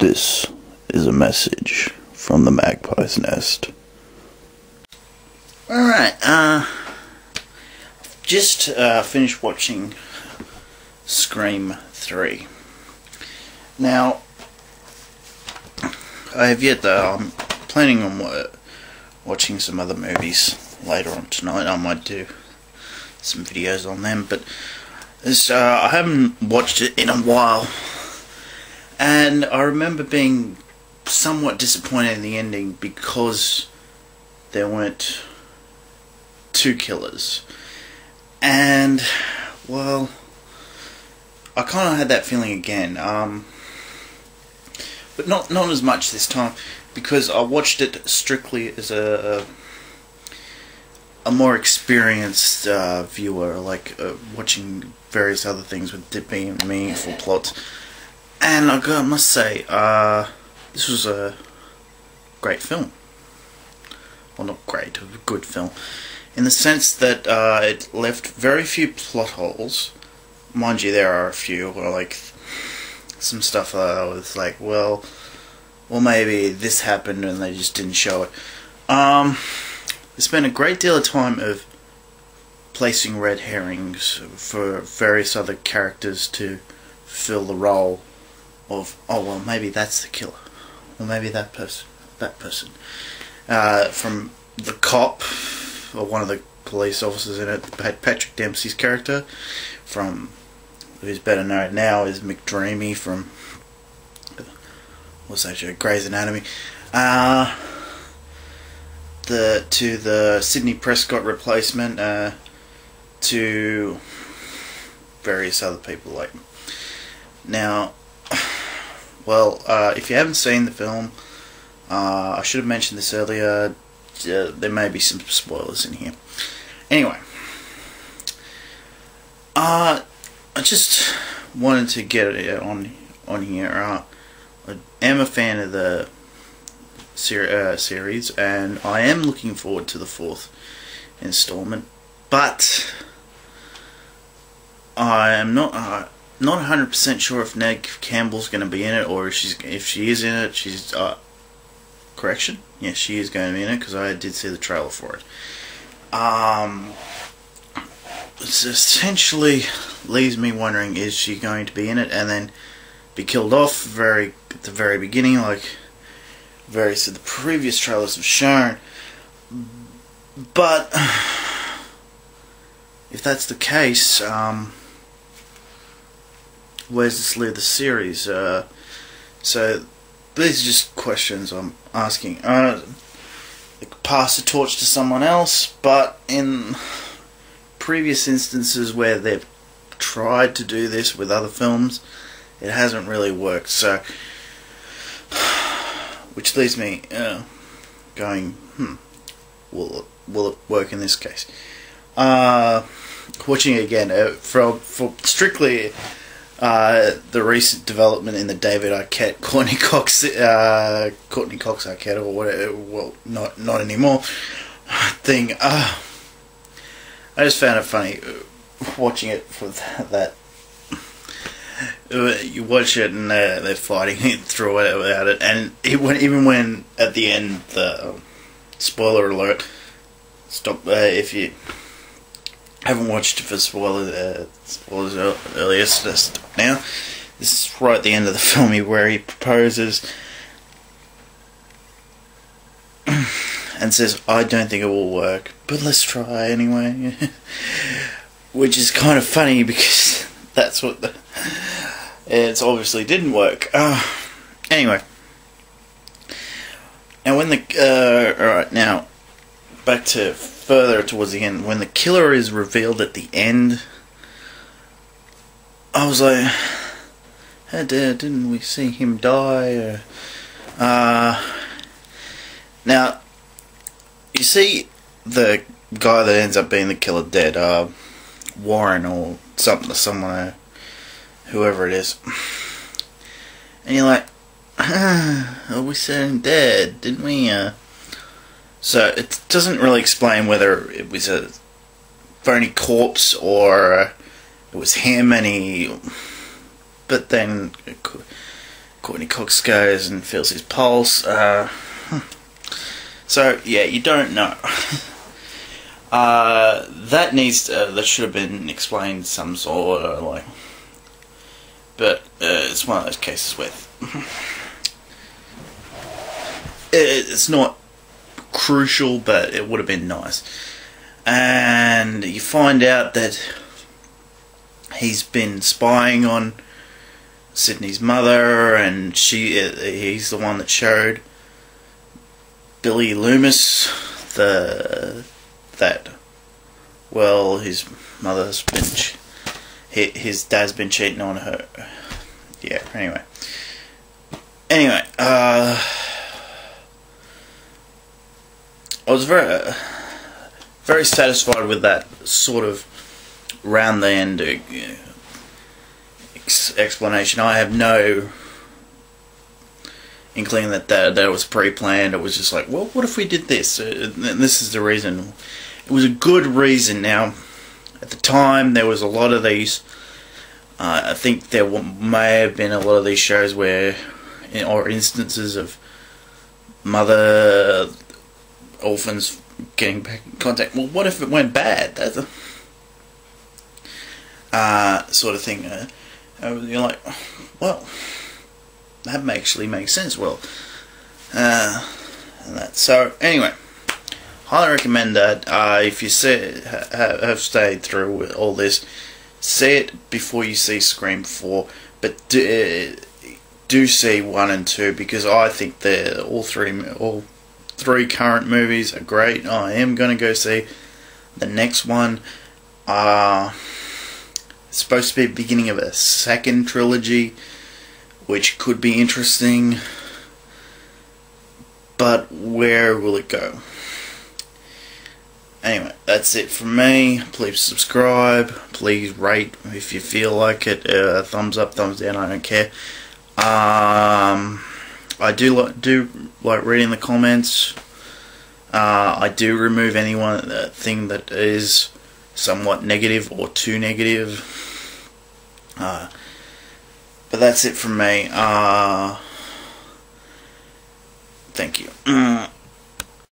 This is a message from the magpie's nest. Alright, just finished watching Scream 3. Now, I have yet, I'm planning on watching some other movies later on tonight. I might do some videos on them, but I haven't watched it in a while. And I remember being somewhat disappointed in the ending because there weren't two killers. And, well, I kind of had that feeling again. But not as much this time, because I watched it strictly as a more experienced viewer, like watching various other things with being meaningful plots. And I must say, this was a great film. Well, not great, a good film. In the sense that it left very few plot holes. Mind you, there are a few, or like some stuff was like, well, maybe this happened and they just didn't show it. They spent a great deal of time of placing red herrings for various other characters to fill the role of, oh well, maybe that's the killer, or maybe that person. From the cop, or one of the police officers in it, Patrick Dempsey's character, from who's better known now as McDreamy from what's that show, Grey's Anatomy. To the Sidney Prescott replacement, to various other people like. Now, well, if you haven't seen the film, I should have mentioned this earlier. There may be some spoilers in here. Anyway, I just wanted to get it on here. I am a fan of the series, and I am looking forward to the 4th installment. But I am not 100% sure if Neve Campbell's going to be in it, or if she is in it, she's correction. Yes, she is going to be in it, because I did see the trailer for it. It essentially leaves me wondering, is she going to be in it and then be killed off at the very beginning, like various of the previous trailers have shown? But if that's the case, where's this leave the series? So these are just questions I'm asking. They could pass the torch to someone else, but in previous instances where they've tried to do this with other films, it hasn't really worked. So, which leaves me going, will it work in this case? Watching it again for strictly the recent development in the David Arquette, Courtney Cox Arquette, or whatever, well, not anymore, thing. I just found it funny watching it for that. You watch it and they're fighting it through it without it, and even when at the end, the spoiler alert, stop if you haven't watched it for spoilers earlier, so stop now. This is right at the end of the film where he proposes and says, I don't think it will work, but let's try anyway. Which is kind of funny, because that's what it obviously didn't work. Anyway, and when alright, now back to further towards the end, when the killer is revealed at the end, I was like, hey, didn't we see him die? Now, you see the guy that ends up being the killer dead, Warren or someone, whoever it is, and you're like, we said him dead, didn't we? So it doesn't really explain whether it was a phony corpse or it was him, but then Courtney Cox goes and feels his pulse. So yeah, you don't know. That should have been explained some sort of like, but it's one of those cases where it's not crucial, but it would have been nice. And you find out that he's been spying on Sydney's mother, and he's the one that showed Billy Loomis that his mother's been his dad's been cheating on her. Yeah. Anyway, I was very satisfied with that sort of round the end explanation. I have no inkling that was pre-planned. It was just like, well, what if we did this? And this is the reason. It was a good reason. Now, at the time, there was a lot of these. I think there may have been a lot of these shows or instances of mother orphans getting back in contact. Well, what if it went bad? That's a sort of thing. You're like, well, that actually makes sense. Well, and that. So anyway, highly recommend that. If you have stayed through with all this, see it before you see Scream 4, but do see 1 and 2, because I think all three current movies are great. I am going to go see the next one. It's supposed to be the beginning of a second trilogy, which could be interesting, but where will it go? Anyway, that's it from me. Please subscribe. Please rate if you feel like it. Thumbs up, thumbs down, I don't care. I do like reading the comments. I do remove anything that is somewhat negative or too negative. But that's it from me. Thank you.